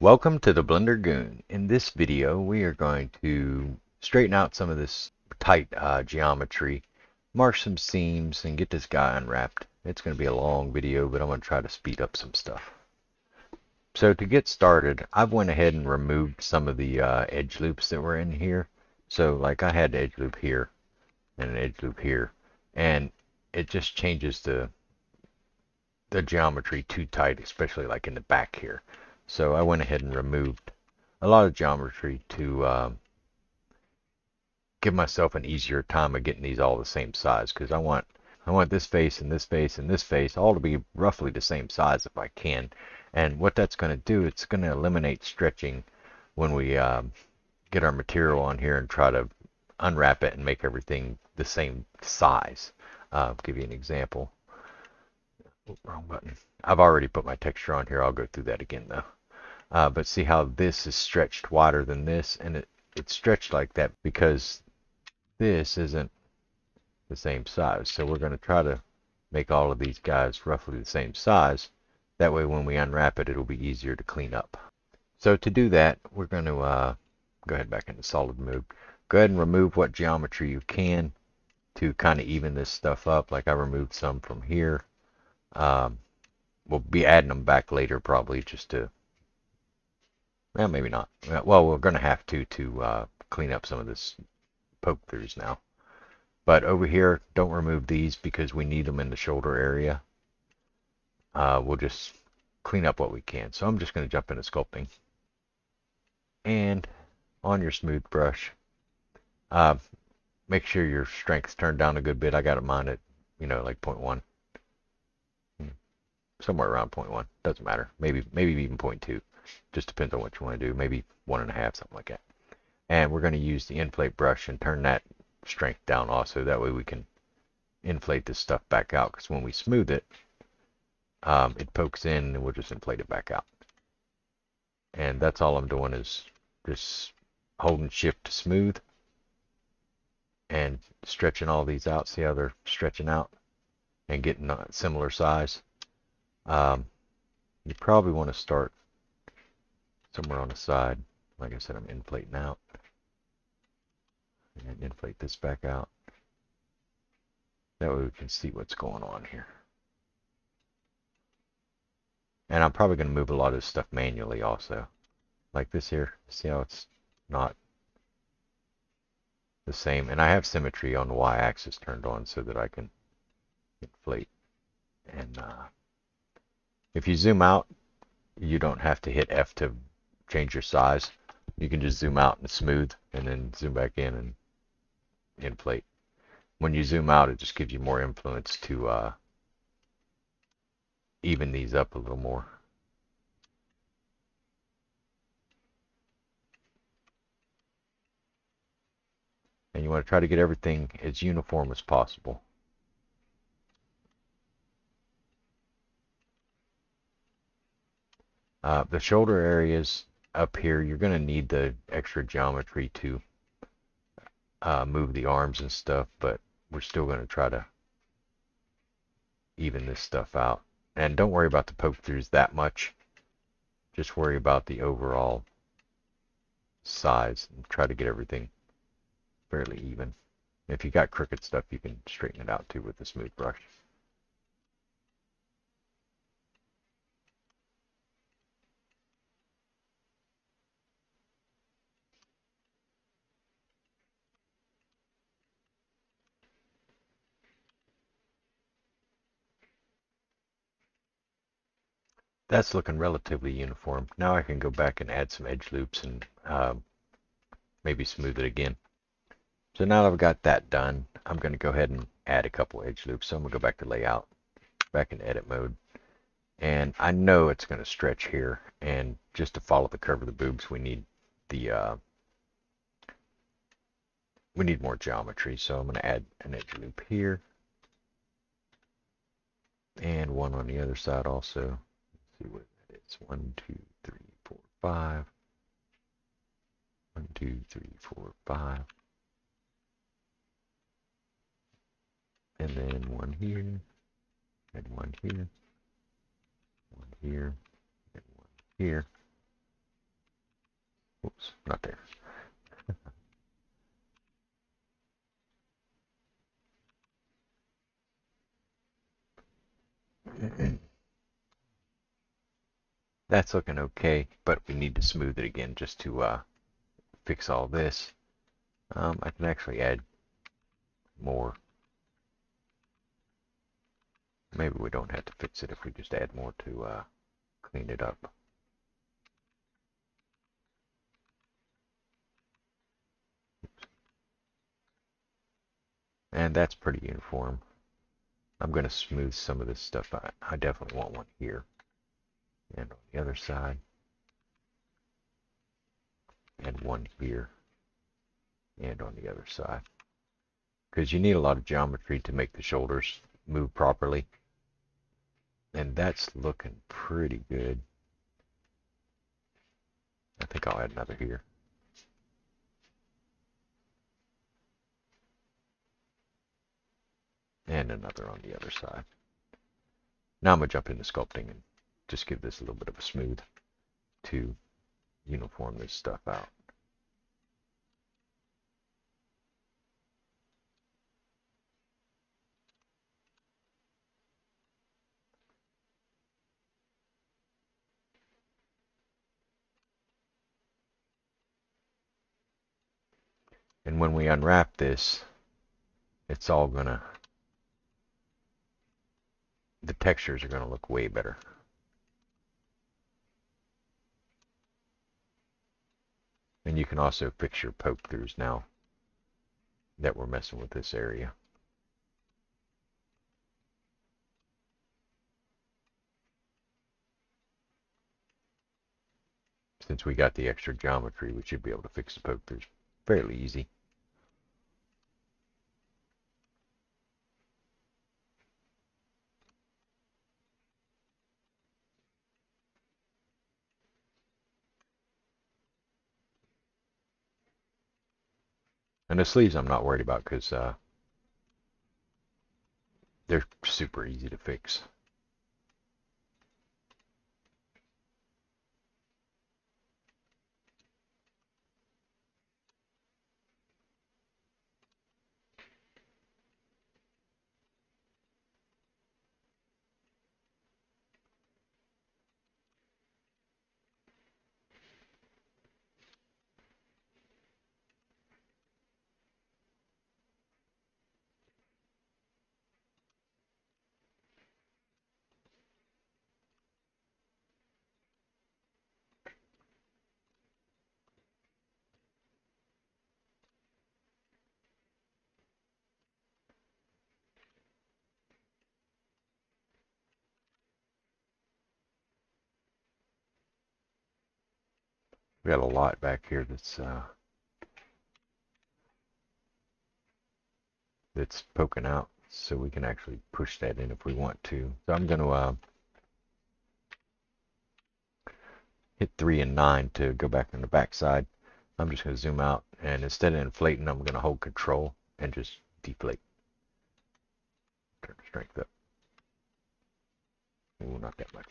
Welcome to the Blender Goon. In this video, we are going to straighten out some of this tight geometry, mark some seams, and get this guy unwrapped. It's going to be a long video, but I'm going to try to speed up some stuff. So to get started, I've went ahead and removed some of the edge loops that were in here. So like I had an edge loop here and an edge loop here, and it just changes the geometry too tight, especially like in the back here. So I went ahead and removed a lot of geometry to give myself an easier time of getting these all the same size, because I want this face and this face and this face all to be roughly the same size if I can. And what that's going to do, it's going to eliminate stretching when we get our material on here and try to unwrap it and make everything the same size. I'll give you an example. Oh, wrong button. I've already put my texture on here. I'll go through that again though. But see how this is stretched wider than this, and it's stretched like that because this isn't the same size. So we're going to try to make all of these guys roughly the same size. That way when we unwrap it, it'll be easier to clean up. So to do that, we're going to go ahead back into solid mode. Go ahead and remove what geometry you can to kind of even this stuff up. Like I removed some from here. We'll be adding them back later probably just to, well, maybe not. Well, we're going to have to clean up some of this poke throughs now. But over here, don't remove these because we need them in the shoulder area. We'll just clean up what we can. So I'm just going to jump into sculpting. And on your smooth brush, make sure your strength's turned down a good bit. I got mine at, like 0.1. Somewhere around 0.1. Doesn't matter. Maybe even 0.2. Just depends on what you want to do. Maybe 1.5, something like that. And we're going to use the inflate brush and turn that strength down also. That way we can inflate this stuff back out, because when we smooth it, it pokes in and we'll just inflate it back out. And that's all I'm doing is just holding shift to smooth and stretching all these out. See how they're stretching out and getting a similar size. You probably want to start somewhere on the side. Like I said, I'm inflating out. And inflate this back out. That way we can see what's going on here. And I'm probably going to move a lot of this stuff manually also. Like this here. See how it's not the same. And I have symmetry on the y-axis turned on so that I can inflate. And if you zoom out, you don't have to hit F to change your size. You can just zoom out and smooth, and then zoom back in and inflate. When you zoom out, it just gives you more influence to even these up a little more. And you want to try to get everything as uniform as possible. The shoulder areas up here, you're going to need the extra geometry to move the arms and stuff, but we're still going to try to even this stuff out. And don't worry about the poke throughs that much. Just worry about the overall size and try to get everything fairly even. If you got crooked stuff, you can straighten it out too with the smooth brush. That's looking relatively uniform. Now I can go back and add some edge loops and maybe smooth it again. So now that I've got that done, I'm going to go ahead and add a couple edge loops. So I'm going to go back to layout, back in edit mode. And I know it's going to stretch here. And just to follow the curve of the boobs, we need more geometry. So I'm going to add an edge loop here. And one on the other side also. Let's see what that is. 1, 2, 3, 4, 5. 1, 2, 3, 4, 5. And then one here, and one here, one here, and one here. Oops, not there. That's looking okay, but we need to smooth it again just to fix all this. I can actually add more. Maybe we don't have to fix it if we just add more to clean it up. And that's pretty uniform. I'm going to smooth some of this stuff out. I definitely want one here. And on the other side. And one here. And on the other side. Because you need a lot of geometry to make the shoulders move properly. And that's looking pretty good. I think I'll add another here. And another on the other side. Now I'm going to jump into sculpting and just give this a little bit of a smooth to uniform this stuff out. And when we unwrap this, it's all gonna, the textures are gonna look way better. And you can also fix your poke throughs now that we're messing with this area. Since we got the extra geometry, we should be able to fix the poke throughs fairly easy. And the sleeves I'm not worried about because they're super easy to fix. We got a lot back here that's poking out, so we can actually push that in if we want to. So I'm going to hit 3 and 9 to go back on the back side. I'm just going to zoom out, and instead of inflating, I'm going to hold control and just deflate. Turn the strength up. Ooh, not that much.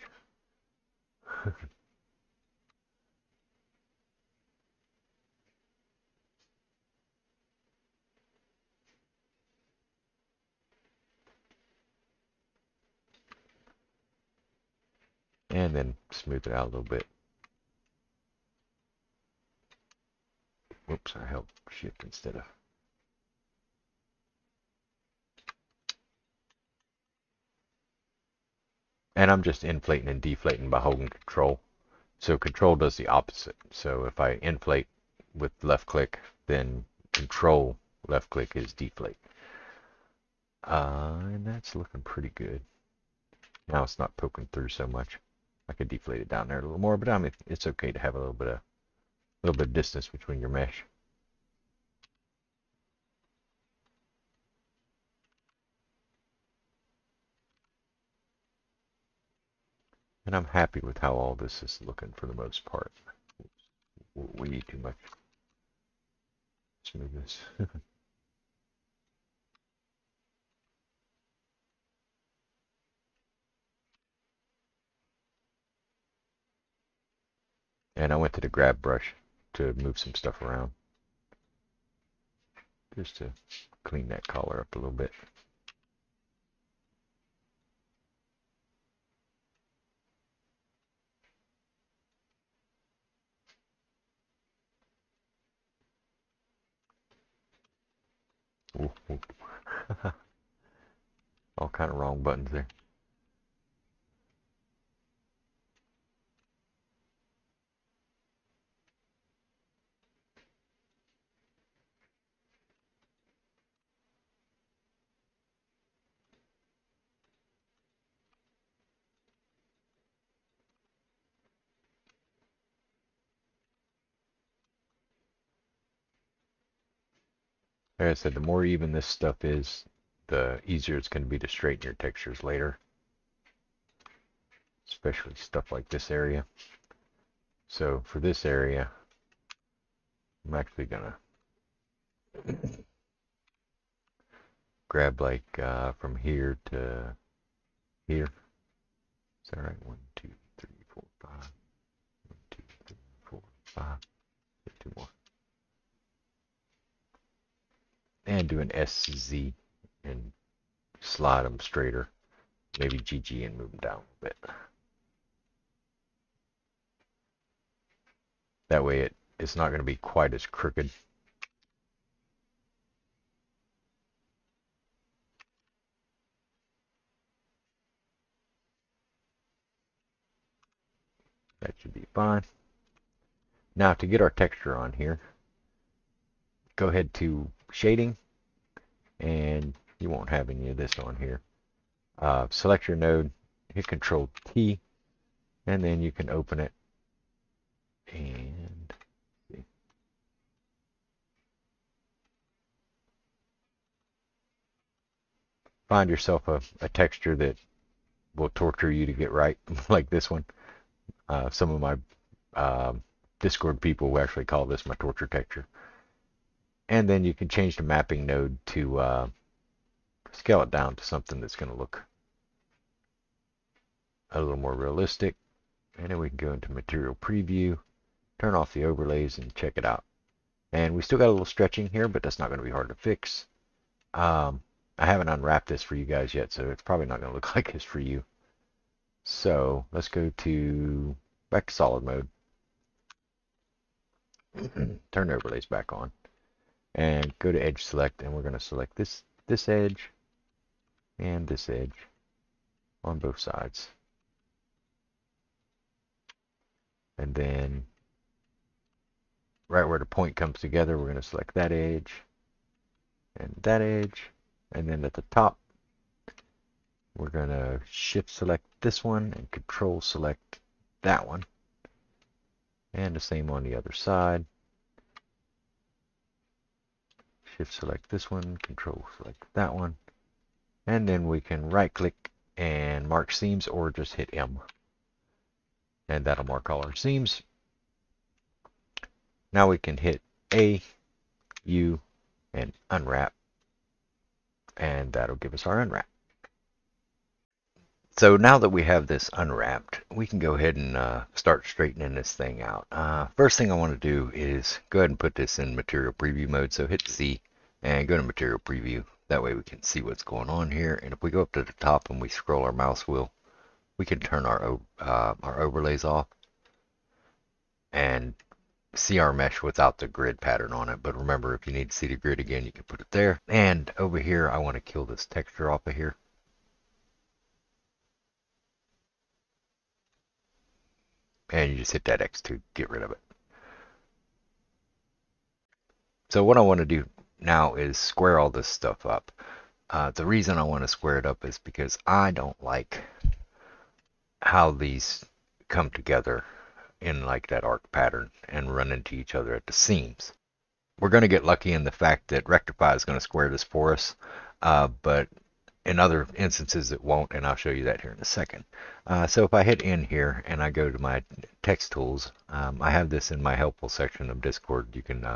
And then smooth it out a little bit. Whoops, I held shift instead of. And I'm just inflating and deflating by holding control. So control does the opposite. So if I inflate with left click, then control left click is deflate. And that's looking pretty good. Now it's not poking through so much. I could deflate it down there a little more, but I mean it's okay to have a little bit of distance between your mesh. And I'm happy with how all this is looking for the most part. We need too much smoothness. And I went to the grab brush to move some stuff around, just to clean that collar up a little bit. Ooh, ooh. All kind of wrong buttons there. Like I said, the more even this stuff is, the easier it's going to be to straighten your textures later, especially stuff like this area. So for this area, I'm actually going to grab like from here to here. Is that right? 1, 2, 3, 4, 5. 1, 2, 3, 4, 5. Get 2 more. And do an SZ and slide them straighter. Maybe GG and move them down a bit. That way it's not going to be quite as crooked. That should be fine. Now to get our texture on here, go ahead to shading, and you won't have any of this on here. Select your node, hit Control T, and then you can open it and see. Find yourself a texture that will torture you to get right, like this one. Some of my Discord people will actually call this my torture texture. And then you can change the mapping node to scale it down to something that's going to look a little more realistic. And then we can go into material preview, turn off the overlays, and check it out. And we still got a little stretching here, but that's not going to be hard to fix. I haven't unwrapped this for you guys yet, so it's probably not going to look like this for you. So let's go to back to solid mode. Turn the overlays back on. And go to edge select, and we're going to select this edge and this edge on both sides. And then right where the point comes together, we're going to select that edge and that edge. And then at the top, we're going to shift select this one and control select that one. And the same on the other side. Shift select this one, control select that one. And then we can right click and mark seams, or just hit M. And that'll mark all our seams. Now we can hit A, U, and unwrap. And that'll give us our unwrap. So now that we have this unwrapped, we can go ahead and start straightening this thing out. First thing I want to do is go ahead and put this in material preview mode. So hit C and go to material preview. That way we can see what's going on here. And if we go up to the top and we scroll our mouse wheel, we can turn our overlays off and see our mesh without the grid pattern on it. But remember, if you need to see the grid again, you can put it there. And over here, I want to kill this texture off of here. And you just hit that X to get rid of it. So what I want to do now is square all this stuff up. The reason I want to square it up is because I don't like how these come together in like that arc pattern and run into each other at the seams. We're going to get lucky in the fact that Rectify is going to square this for us, but in other instances it won't, and I'll show you that here in a second. So if I hit in here and I go to my text tools, I have this in my helpful section of Discord. You can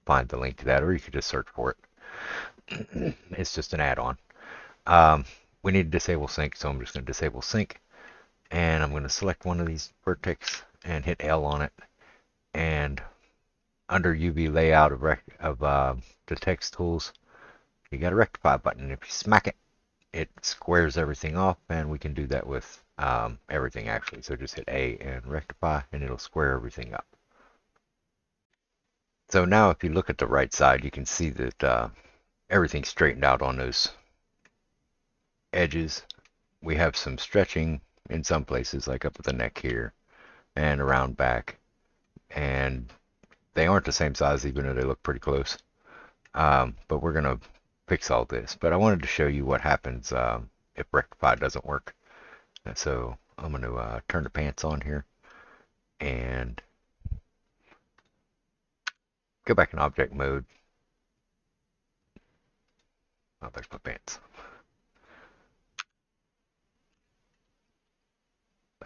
find the link to that, or you can just search for it. It's just an add-on. We need to disable sync, so I'm just going to disable sync, and I'm going to select one of these vertex and hit L on it, and under UV layout of the text tools, you got a rectify button. If you smack it, it squares everything off, and we can do that with everything actually. So just hit A and rectify, and it'll square everything up. So now if you look at the right side, you can see that everything's straightened out on those edges. We have some stretching in some places, like up at the neck here and around back, and they aren't the same size even though they look pretty close. But we're gonna fix all this. But I wanted to show you what happens if rectify doesn't work. So I'm gonna turn the pants on here and go back in object mode. Oh, there's my pants.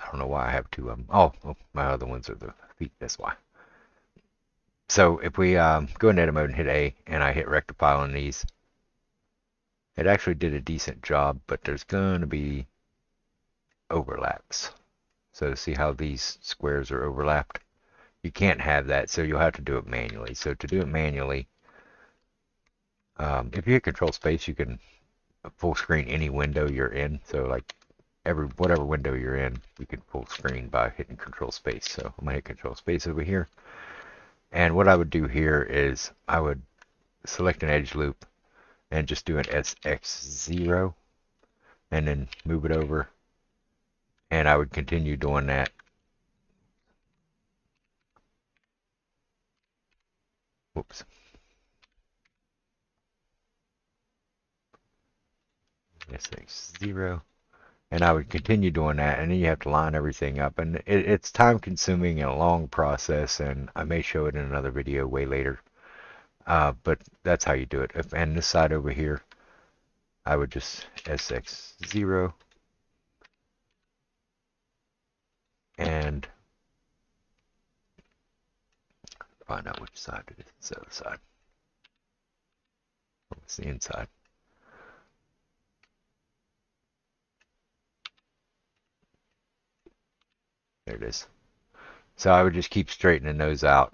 I don't know why I have two of them. Oh, my other ones are the feet. That's why. So if we go in edit mode and hit A, and I hit rectify on these, it actually did a decent job, but there's going to be overlaps. So see how these squares are overlapped? You can't have that, so you'll have to do it manually. So to do it manually, if you hit Control Space, you can full screen any window you're in. So like whatever window you're in, you can full screen by hitting Control Space. So I'm gonna hit Control Space over here. And what I would do here is I would select an edge loop and just do an SX0 and then move it over. And I would continue doing that. Whoops. SX0. And I would continue doing that, and then you have to line everything up. And it's time consuming and a long process, and I may show it in another video way later. But that's how you do it. And this side over here, I would just SX0 and find out which side it is. It's the other side. It's the inside. There it is. So I would just keep straightening those out.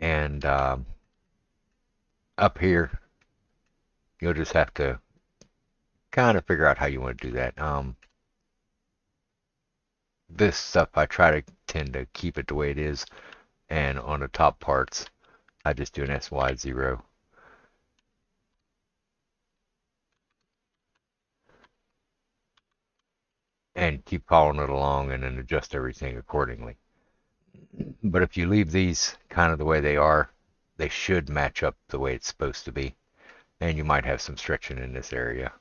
And up here, you'll just have to kind of figure out how you want to do that. This stuff, I try to tend to keep it the way it is. And on the top parts, I just do an SY0. And keep following it along and then adjust everything accordingly. But if you leave these kind of the way they are, they should match up the way it's supposed to be. And you might have some stretching in this area.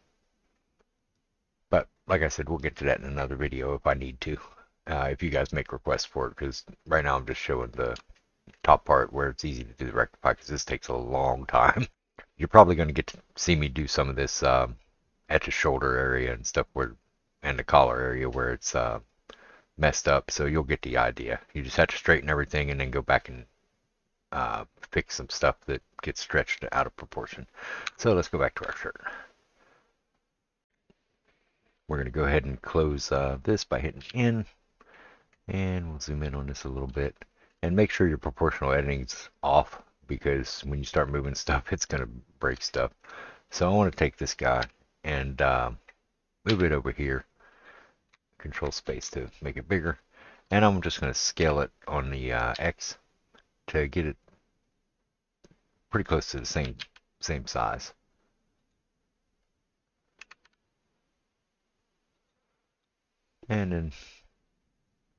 But like I said, we'll get to that in another video if I need to. If you guys make requests for it, because right now I'm just showing the top part where it's easy to do the rectify, because this takes a long time. You're probably going to get to see me do some of this at the shoulder area and stuff and the collar area where it's messed up, so you'll get the idea. You just have to straighten everything and then go back and fix some stuff that gets stretched out of proportion. So let's go back to our shirt. We're going to go ahead and close this by hitting N, and we'll zoom in on this a little bit. And make sure your proportional editing's off, because when you start moving stuff, it's going to break stuff. So I want to take this guy and move it over here. Control Space to make it bigger. And I'm just going to scale it on the X to get it pretty close to the same size. And then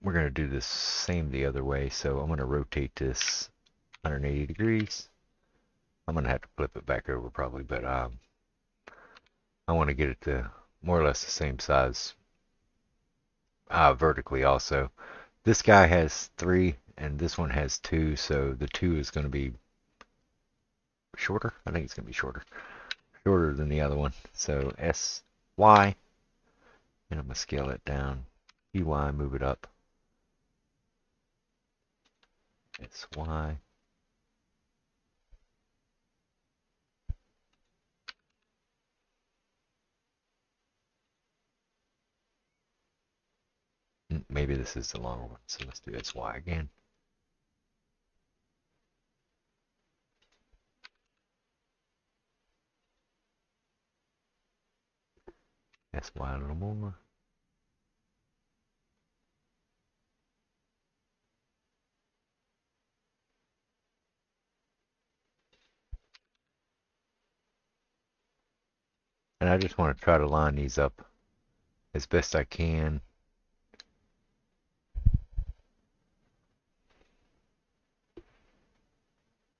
we're going to do the same the other way. So I'm going to rotate this 180 degrees. I'm going to have to flip it back over probably, but I want to get it to more or less the same size vertically also. This guy has 3 and this one has 2, so the 2 is going to be shorter. I think it's going to be shorter than the other one. So SY, and I'm going to scale it down. EY, move it up. SY. Maybe this is the longer one, so let's do SY again. SY a little more. And I just want to try to line these up as best I can.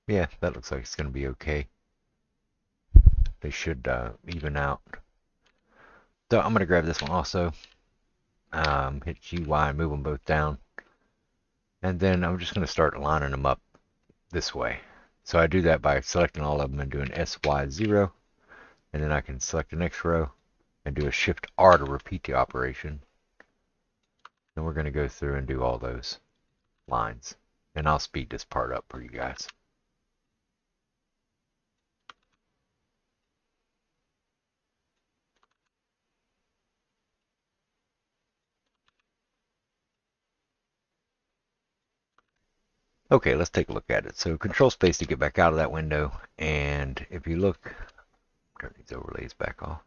Yeah, that looks like it's going to be okay. They should even out. So I'm going to grab this one also. Hit GY and move them both down. And then I'm just going to start lining them up this way. So I do that by selecting all of them and doing SY0. And then I can select the next row and do a Shift R to repeat the operation. And we're going to go through and do all those lines. And I'll speed this part up for you guys. Okay, let's take a look at it. So Control Space to get back out of that window. And if you look, turn these overlays back off.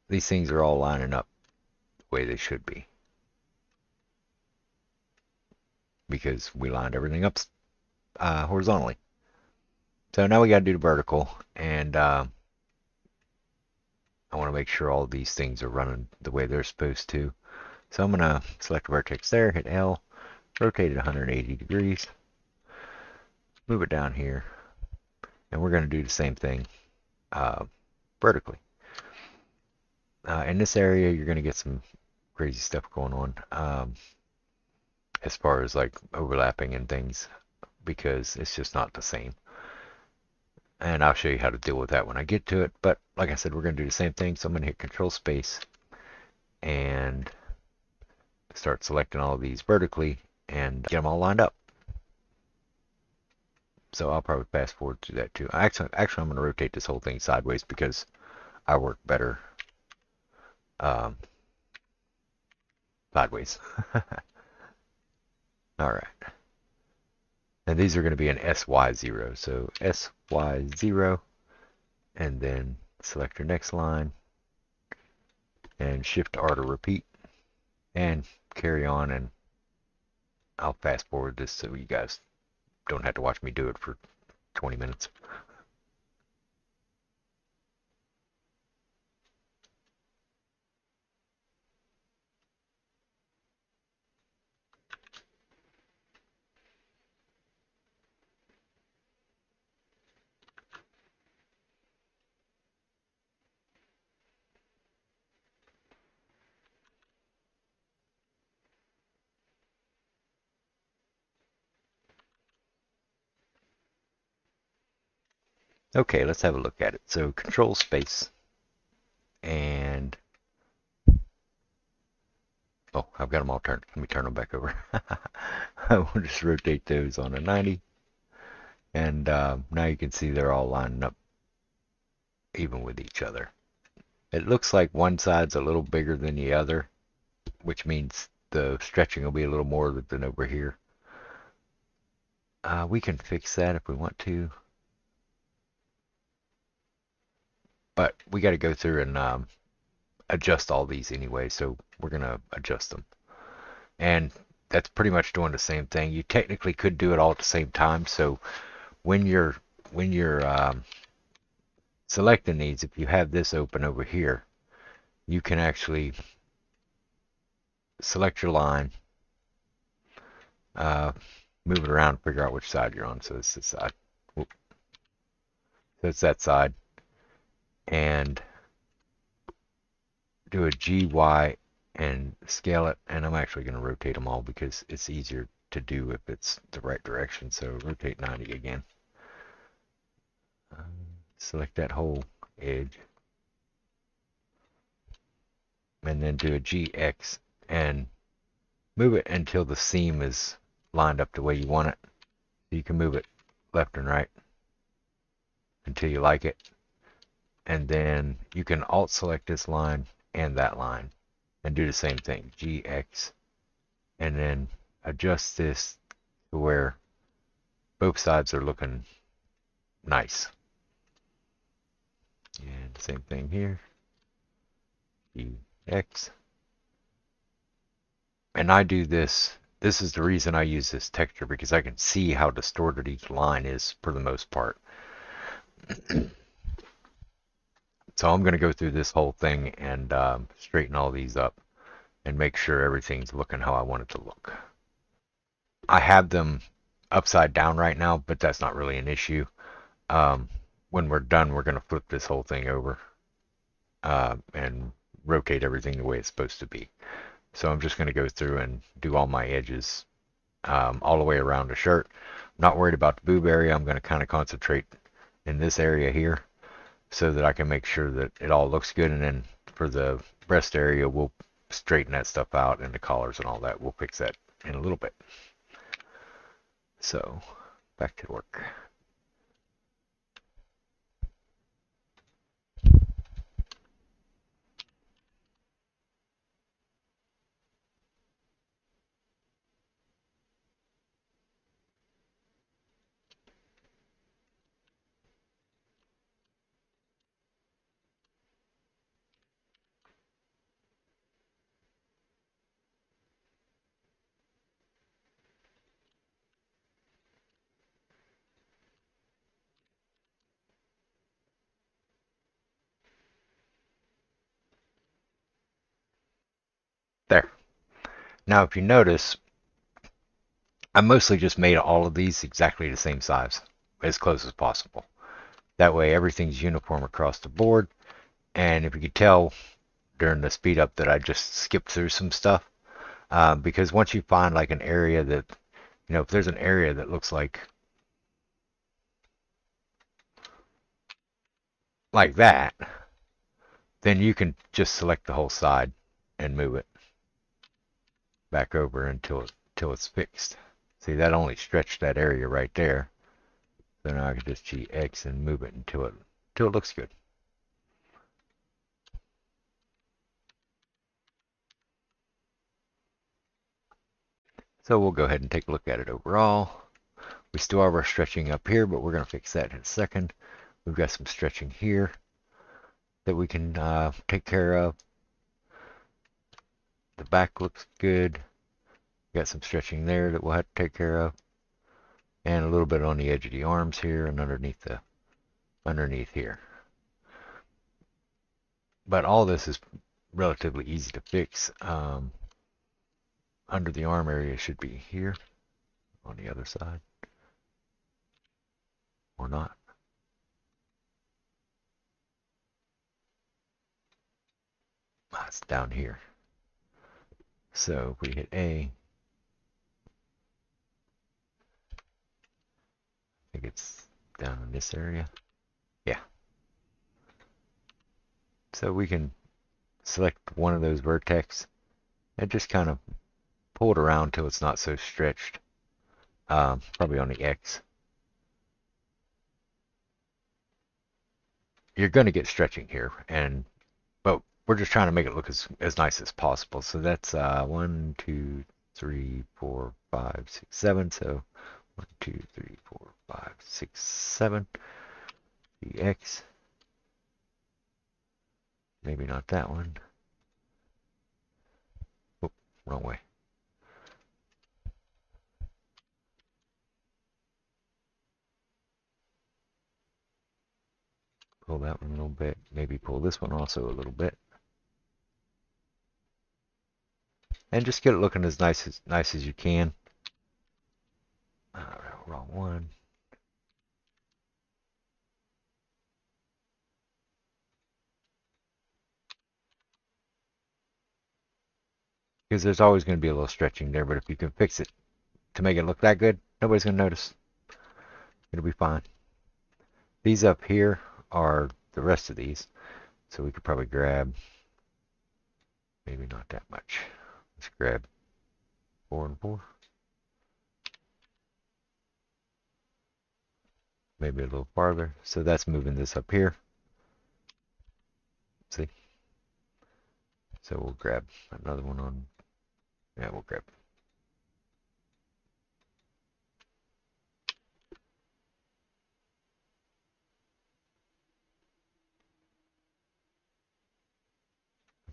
These things are all lining up the way they should be, because we lined everything up horizontally. So now we got to do the vertical, and I want to make sure all these things are running the way they're supposed to. So I'm going to select a vertex there, hit L, rotate it 180 degrees, move it down here, and we're going to do the same thing vertically. In this area, you're going to get some crazy stuff going on as far as like overlapping and things, because it's just not the same. And I'll show you how to deal with that when I get to it. But like I said, we're going to do the same thing. So I'm going to hit Control Space and start selecting all of these vertically and get them all lined up. So I'll probably fast forward through that too. Actually, I'm going to rotate this whole thing sideways because I work better sideways. All right. And these are going to be an SY0. So SY0, and then select your next line and Shift R to repeat and carry on. And I'll fast forward this so you guys don't have to watch me do it for 20 minutes. Okay, let's have a look at it. So Control Space, and oh, I've got them all turned. Let me turn them back over. I will just rotate those on a 90, and now you can see they're all lining up even with each other. It looks like one side's a little bigger than the other, which means the stretching will be a little more than over here. We can fix that if we want to, but we got to go through and adjust all these anyway, so we're going to adjust them. And that's pretty much doing the same thing. You technically could do it all at the same time, so when you're selecting these, if you have this open over here, you can actually select your line, move it around, figure out which side you're on. So it's this side. Whoop. So it's that side. And do a GY and scale it. And I'm actually going to rotate them all because it's easier to do if it's the right direction. So rotate 90 again. Select that whole edge. And then do a GX and move it until the seam is lined up the way you want it. You can move it left and right until you like it. And then you can alt select this line and that line and do the same thing, GX, and then adjust this to where both sides are looking nice. And same thing here. X. And I do this. This is the reason I use this texture, because I can see how distorted each line is for the most part. So I'm going to go through this whole thing and straighten all these up and make sure everything's looking how I want it to look. I have them upside down right now, but that's not really an issue. When we're done, we're going to flip this whole thing over and rotate everything the way it's supposed to be. So I'm just going to go through and do all my edges all the way around the shirt. I'm not worried about the boob area. I'm going to kind of concentrate in this area here so that I can make sure that it all looks good. And then for the breast area, we'll straighten that stuff out, and the collars and all that. We'll fix that in a little bit. So back to work. There. Now, if you notice, I mostly just made all of these exactly the same size, as close as possible. That way everything's uniform across the board. And if you could tell during the speed up that I just skipped through some stuff, because once you find like an area that, if there's an area that looks like that, then you can just select the whole side and move it back over until it's fixed. See, that only stretched that area right there. So now I can just GX and move it until it looks good. So we'll go ahead and take a look at it overall. We still have our stretching up here, but we're going to fix that in a second. We've got some stretching here that we can take care of. The back looks good. Got some stretching there that we'll have to take care of. And a little bit on the edge of the arms here and underneath here. But all this is relatively easy to fix. Under the arm area should be here on the other side. Or not. It's down here. So if we hit A, I think it's down in this area. Yeah. So we can select one of those vertex and just kind of pull it around till it's not so stretched. Probably on the X. You're going to get stretching here, but we're just trying to make it look as nice as possible. So that's 1, 2, 3, 4, 5, 6, 7. So 1, 2, 3, 4, 5, 6, 7. The X. Maybe not that one. Oh, wrong way. Pull that one a little bit. Maybe pull this one also a little bit. And just get it looking as nice as you can. Wrong one. Because there's always going to be a little stretching there, but if you can fix it to make it look that good, nobody's going to notice. It'll be fine. These up here are the rest of these, so we could probably grab, maybe not that much. Let's grab 4 and 4. Maybe a little farther. So that's moving this up here. See? So we'll grab another one on, yeah, we'll grab.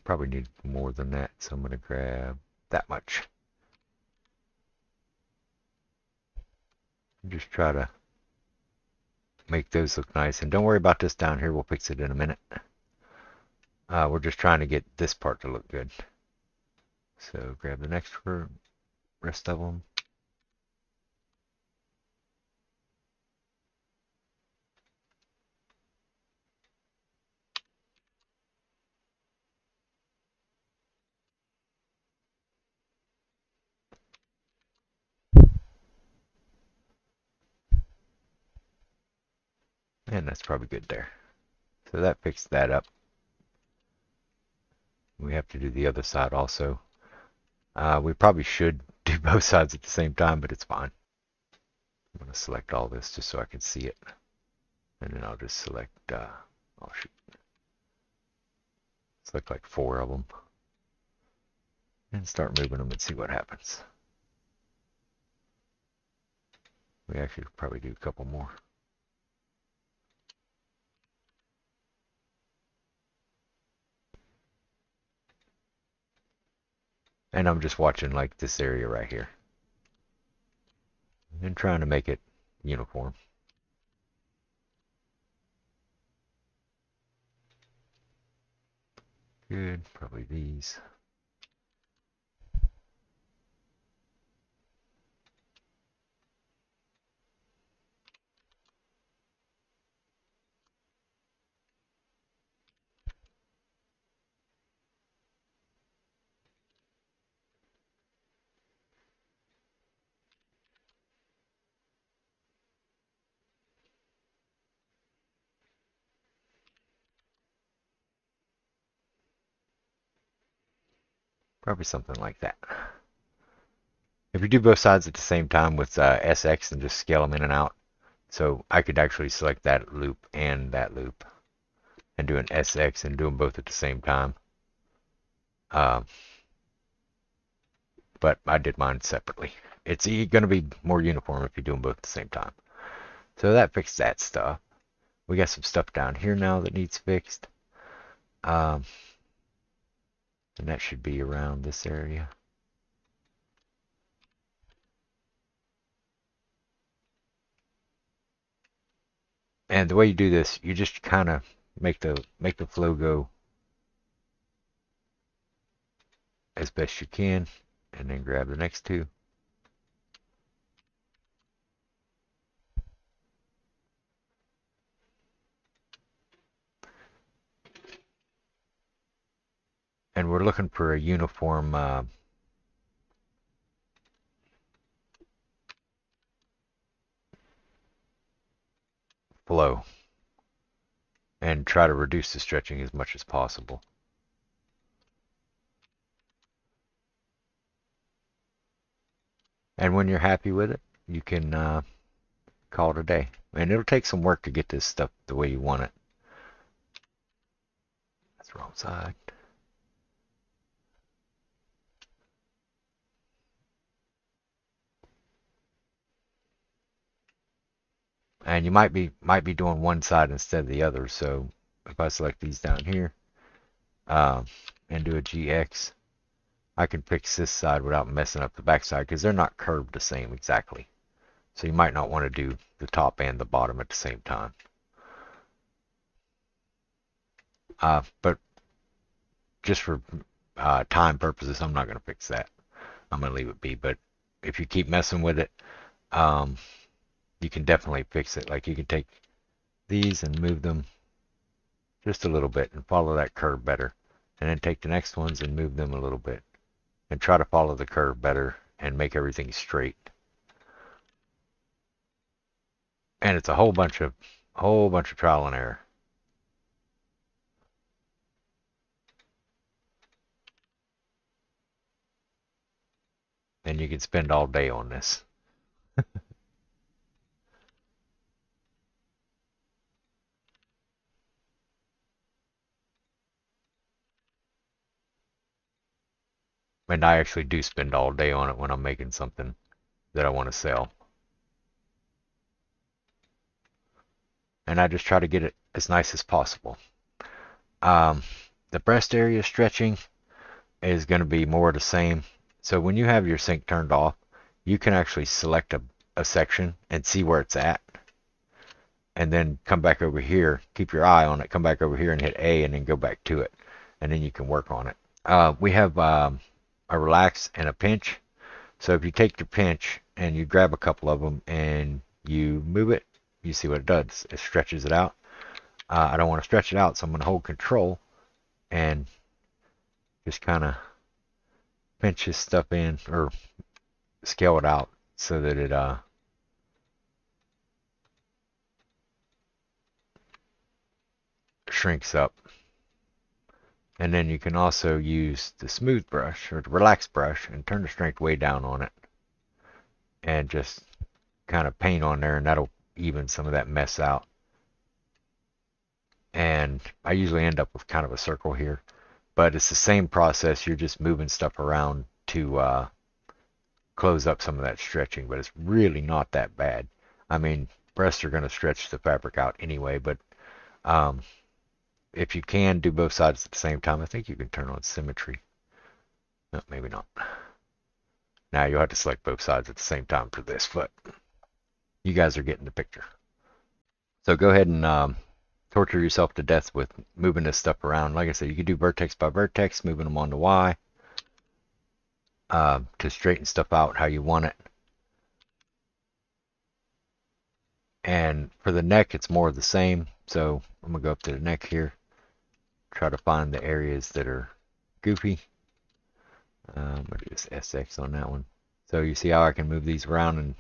Probably need more than that, so I'm going to grab that much. Just try to make those look nice. And don't worry about this down here. We'll fix it in a minute. We're just trying to get this part to look good. So grab the next rest of them. And that's probably good there. So that fixed that up. We have to do the other side also. We probably should do both sides at the same time, but it's fine. I'm going to select all this just so I can see it. And then I'll just select, oh shoot. Select like 4 of them. And start moving them and see what happens. We actually probably do a couple more. And I'm just watching like this area right here. And trying to make it uniform. Good, probably these. Probably something like that. If you do both sides at the same time with SX and just scale them in and out, so I could actually select that loop and do an SX and do them both at the same time. But I did mine separately. It's going to be more uniform if you do them both at the same time. So that fixed that stuff. We got some stuff down here now that needs fixed. And that should be around this area. And the way you do this, you just kind of make the flow go as best you can, and then grab the next 2. And we're looking for a uniform flow, and try to reduce the stretching as much as possible. And when you're happy with it, you can call it a day. And it'll take some work to get this stuff the way you want it. That's the wrong side. And you might be doing one side instead of the other. So if I select these down here and do a GX, I can fix this side without messing up the back side because they're not curved the same exactly. So you might not want to do the top and the bottom at the same time. But just for time purposes, I'm not going to fix that. I'm going to leave it be. But if you keep messing with it, you can definitely fix it. Like you can take these and move them just a little bit and follow that curve better. And then take the next ones and move them a little bit. And try to follow the curve better and make everything straight. And it's a whole bunch of trial and error. And you can spend all day on this. And I actually do spend all day on it when I'm making something that I want to sell. And I just try to get it as nice as possible. The breast area stretching is going to be more the same. So when you have your sync turned off, you can actually select a section and see where it's at. And then come back over here, keep your eye on it, come back over here and hit A and then go back to it. And then you can work on it. We have a relax and a pinch. So if you take your pinch and you grab a couple of them and you move it, you see what it does. It stretches it out. I don't want to stretch it out, so I'm going to hold control and just kind of pinch this stuff in or scale it out so that it shrinks up. And then you can also use the smooth brush or the relax brush and turn the strength way down on it and just kind of paint on there, and that'll even some of that mess out. And I usually end up with kind of a circle here, but it's the same process. You're just moving stuff around to close up some of that stretching, but it's really not that bad. I mean, breasts are going to stretch the fabric out anyway, but if you can do both sides at the same time, I think you can turn on symmetry. No, maybe not. Now you'll have to select both sides at the same time for this, but you guys are getting the picture. So go ahead and torture yourself to death with moving this stuff around. Like I said, you can do vertex by vertex, moving them on the Y to straighten stuff out how you want it. And for the neck, it's more of the same. So I'm going to go up to the neck here, try to find the areas that are goofy. I'm going to do this SX on that one. So you see how I can move these around and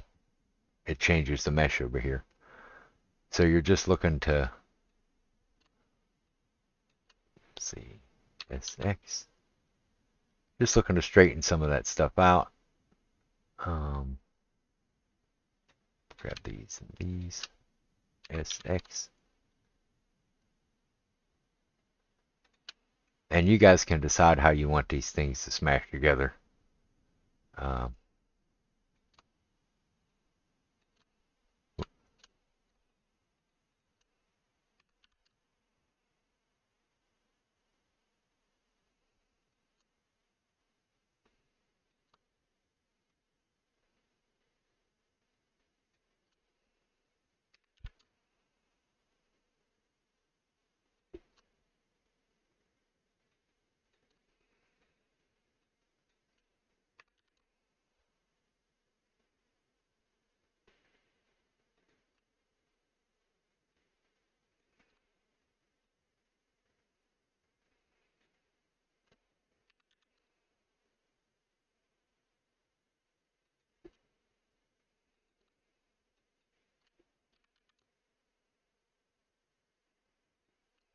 it changes the mesh over here. So you're just looking to, let's see, SX. Just looking to straighten some of that stuff out. Grab these and these. SX. And you guys can decide how you want these things to smash together.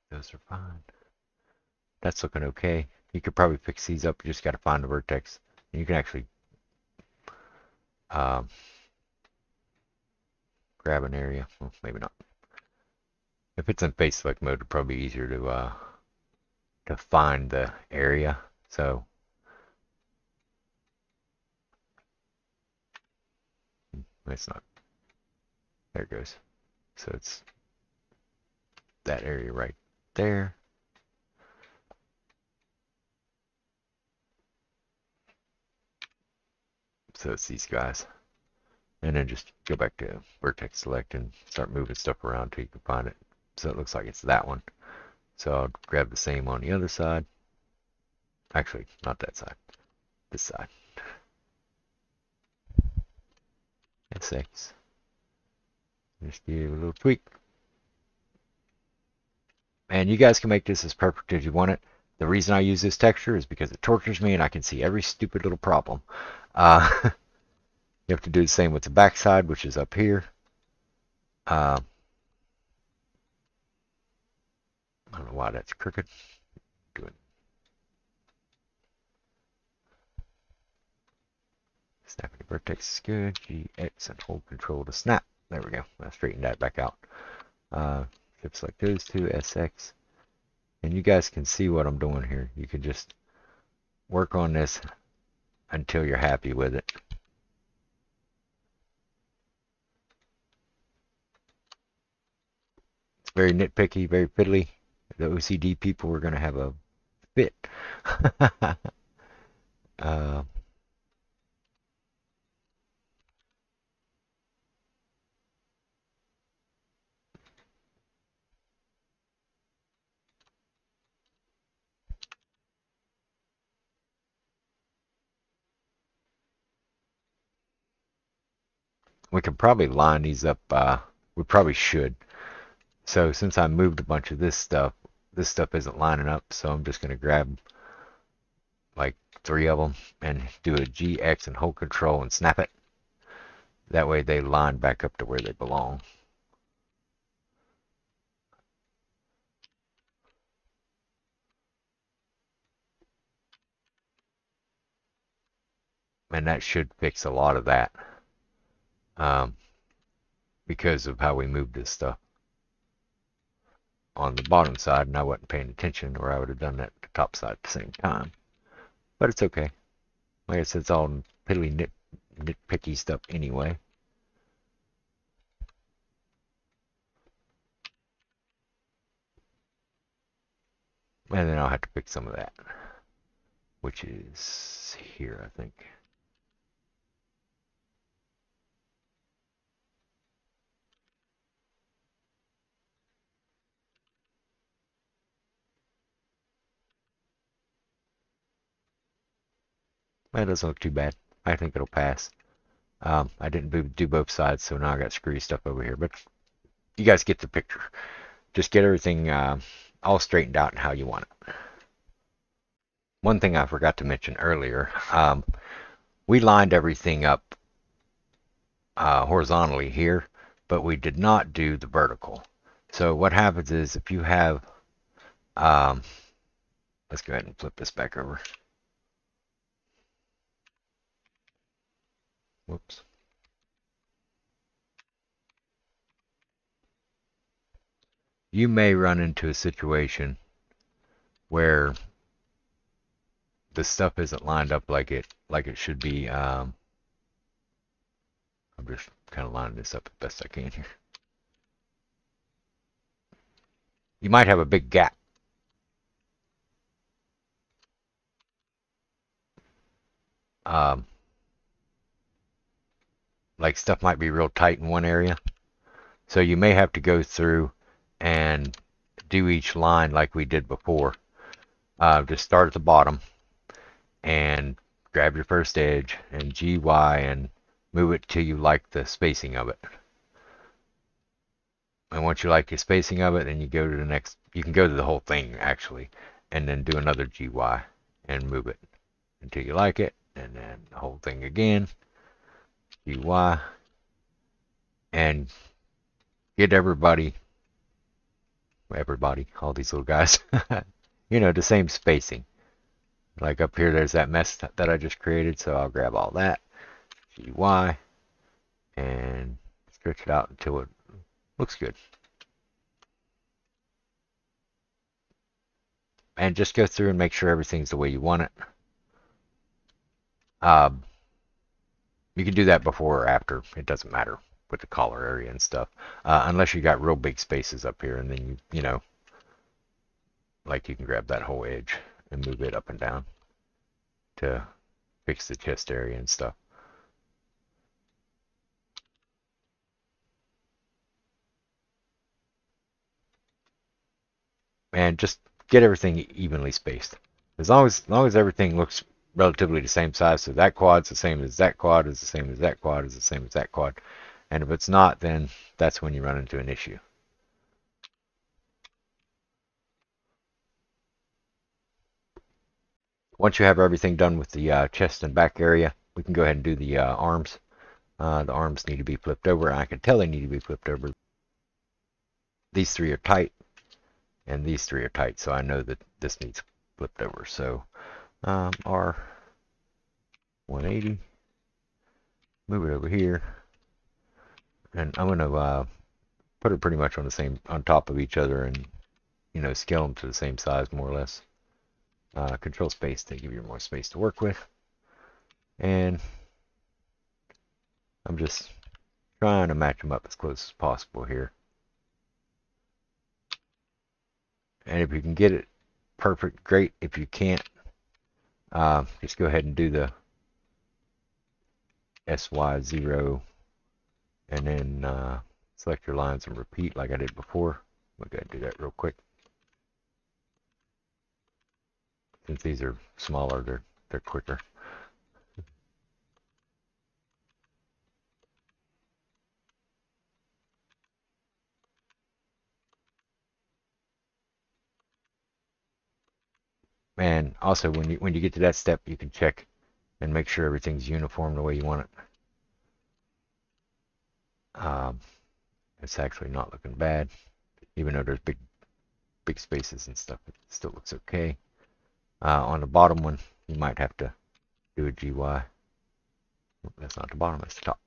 Those are fine. That's looking okay. You could probably fix these up. You just got to find the vertex. You can actually grab an area. Well, maybe not. If it's in face select mode, it'd probably be easier to find the area. So it's not. There it goes. So it's that area right there. So it's these guys. And then just go back to vertex select and start moving stuff around till you can find it. So it looks like it's that one. So I'll grab the same on the other side. Actually, not that side. This side. SX. Just give a little tweak. And you guys can make this as perfect as you want it. The reason I use this texture is because it tortures me and I can see every stupid little problem. You have to do the same with the back side, which is up here. I don't know why that's crooked. Do it. Snapping the vertex is good. GX and hold control to snap. There we go. I straightened that back out. Ships like those two, SX. And you guys can see what I'm doing here. You can just work on this until you're happy with it. It's very nitpicky, very fiddly. The OCD people are going to have a fit. uh, we can probably line these up. We probably should. So since I moved a bunch of this stuff isn't lining up. So I'm just going to grab like 3 of them and do a G, X, and hold control and snap it. That way they line back up to where they belong. And that should fix a lot of that. Um, because of how we moved this stuff on the bottom side, and I wasn't paying attention, or I would have done that the top side at the same time. But it's okay. Like I said, it's all piddly nitpicky stuff anyway. And then I'll have to fix some of that, which is here, I think. That doesn't look too bad. I think it'll pass. I didn't do both sides, so now I got screwy stuff over here. But you guys get the picture. Just get everything all straightened out and how you want it. One thing I forgot to mention earlier, we lined everything up horizontally here, but we did not do the vertical. So what happens is if you have, let's go ahead and flip this back over. Whoops. You may run into a situation where the stuff isn't lined up like it should be. I'm just kind of lining this up as best I can here. You might have a big gap. Like stuff might be real tight in one area. So you may have to go through and do each line like we did before. Just start at the bottom and grab your first edge and GY and move it till you like the spacing of it. And once you like the spacing of it, then you go to the next. You can go to the whole thing actually, and then do another GY and move it until you like it, and then the whole thing again, GY, and get everybody, all these little guys, you know, the same spacing. Like up here, there's that mess that I just created, so I'll grab all that, GY, and stretch it out until it looks good. And just go through and make sure everything's the way you want it. You can do that before or after. It doesn't matter with the collar area and stuff. Unless you got real big spaces up here, and then you know, like you can grab that whole edge and move it up and down to fix the chest area and stuff. And just get everything evenly spaced. As long as everything looks relatively the same size, so that quad's the same as that quad, is the same as that quad, is the same as that quad. And if it's not, then that's when you run into an issue. Once you have everything done with the chest and back area, we can go ahead and do the arms. The arms need to be flipped over. I can tell they need to be flipped over. These 3 are tight, and these 3 are tight, so I know that this needs flipped over. So R 180, move it over here, and I'm gonna put it pretty much on top of each other, and you know, scale them to the same size more or less. Control space to give you more space to work with, and I'm just trying to match them up as close as possible here. And if you can get it perfect, great. If you can't, just go ahead and do the SY0 and then select your lines and repeat like I did before. We'll go ahead and do that real quick. Since these are smaller, they're quicker. And also, when you get to that step, you can check and make sure everything's uniform the way you want it. It's actually not looking bad, even though there's big spaces and stuff. It still looks okay. On the bottom one, you might have to do a GY. That's not the bottom, that's the top.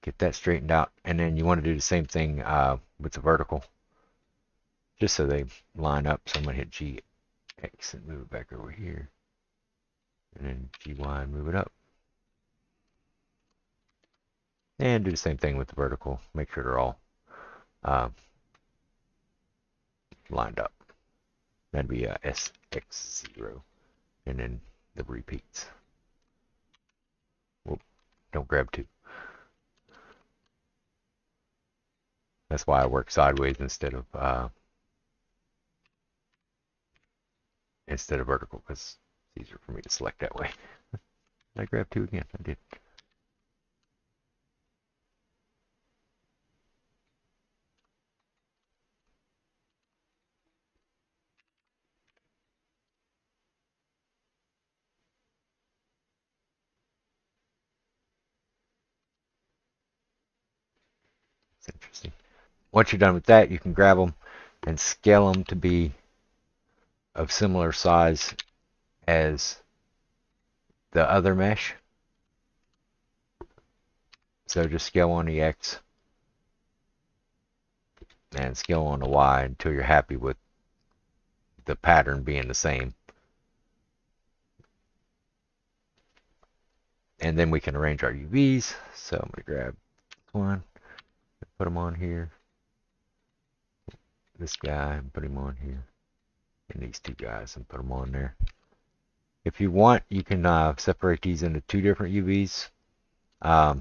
Get that straightened out, and then you want to do the same thing with the vertical, just so they line up. So I'm going to hit GX and move it back over here, and then GY and move it up. And do the same thing with the vertical. Make sure they're all lined up. That'd be SX0, and then the repeats. Whoop, don't grab two. That's why I work sideways instead of vertical, because it's easier for me to select that way. I grabbed two again. I did. It's interesting. Once you're done with that, you can grab them and scale them to be of similar size as the other mesh. So just scale on the X and scale on the Y until you're happy with the pattern being the same. And then we can arrange our UVs. So I'm going to grab this one, put them on here. This guy, and put him on here. And these two guys, and put them on there. If you want, you can separate these into two different UVs to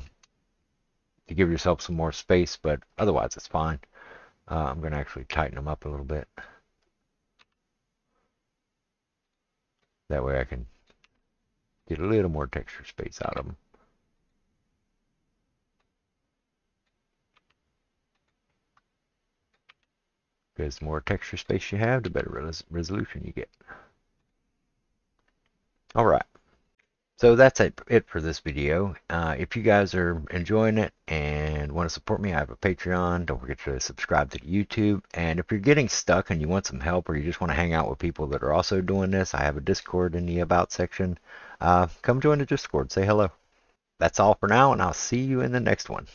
give yourself some more space, but otherwise it's fine. I'm going to actually tighten them up a little bit. That way I can get a little more texture space out of them. Because the more texture space you have, the better resolution you get. Alright. So that's it for this video. If you guys are enjoying it and want to support me, I have a Patreon. Don't forget to subscribe to the YouTube. And if you're getting stuck and you want some help, or you just want to hang out with people that are also doing this, I have a Discord in the About section. Come join the Discord. Say hello. That's all for now, and I'll see you in the next one.